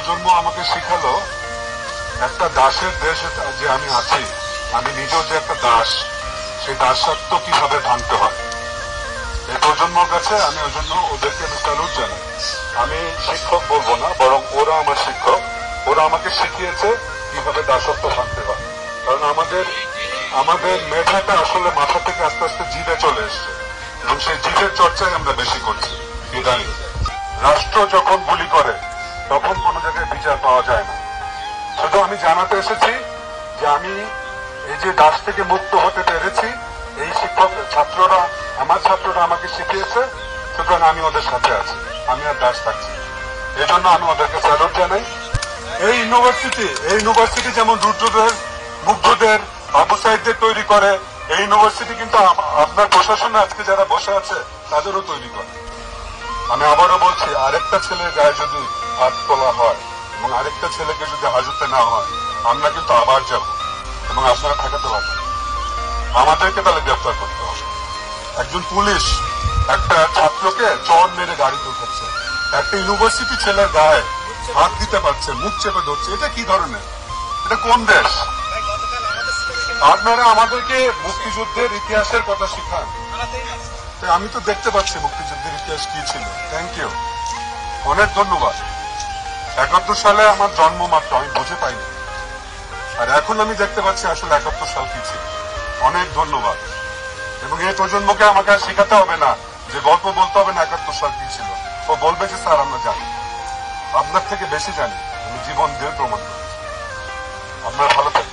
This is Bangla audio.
প্রজন্ম আমাকে শিখালো একটা দাসের দেশে যে আমি আছি, আমি নিজেও যে একটা দাস, সেই দাসত্ব কিভাবে ভাঙতে হয়। এই প্রজন্মর কাছে আমি ওই জন্য ওদেরকে আমি স্যালুট জানাই। আমি শিক্ষক বলবো না, বরং ওরা আমার শিক্ষক। ওরা আমাকে শিখিয়েছে কিভাবে দাসত্ব ভাঙতে হয়। কারণ আমাদের মেধাটা আসলে মাথা থেকে আস্তে আস্তে জিভে চলে এসছে, এবং সেই জিভের চর্চায় আমরা বেশি করছি ইদানিং। রাষ্ট্র যখন গুলি করে তখন কোনো জায়গায় বিচার পাওয়া যায় না। শুধু আমি জানাতে এসেছি যে আমি এই যে দাস থেকে মুক্ত হতে পেরেছি, এই আমার ছাত্ররা আমাকে শিখিয়েছে, সুতরাং আমি ওদের সাথে আছি, আমি আর দাস থাকছি। এই জন্য আমি ওদেরকে স্যালুট জানাই। এই ইউনিভার্সিটি যেমন রুদ্রদের, মুগ্ধদের, আবু সাইদদের তৈরি করে, এই ইউনিভার্সিটি কিন্তু আপনার প্রশাসনে আজকে যারা বসে আছে তাদেরও তৈরি করে। আমি আবারও বলছি, আরেকটা ছেলের গায়ে যদি হাত তোলা হয় এবং আরেকটা ছেলেকে যদি হাজতে না হয়, আমরা কিন্তু আবার যাব এবং আপনারা ঠেকাতে পারবেন। আমাদেরকে তাহলে গ্রেফতার করতে হবে। একজন পুলিশ একটা ছাত্রকে চর মেরে গাড়িতে উঠাচ্ছে, একটা ইউনিভার্সিটি ছেলের গায়ে হাত দিতে পারছে, মুখ চেপে ধরছে। এটা কি ধরনের, এটা কোন দেশ? আপনারা আমাদেরকে মুক্তিযুদ্ধের ইতিহাসের কথা শিখান। আমি তো দেখতে পাচ্ছি মুক্তিযুদ্ধের ইতিহাস কি ছিল। থ্যাংক ইউ, অনেক ধন্যবাদ। 71 সালে আমার জন্ম মাত্র, আমি বুঝে পাইনি, আর এখন আমি দেখতে পাচ্ছি আসলে 71 সাল কি ছিল। অনেক ধন্যবাদ। এবং এই প্রজন্মকে আমাকে আর শেখাতে হবে না যে গল্প বলতে হবে না 71 সাল কি ছিল। ও বলবে যে স্যার আমরা জানি, আপনার থেকে বেশি জানি, আমি জীবন দিয়ে প্রমাণ করি। আপনারা ভালো থাকবেন।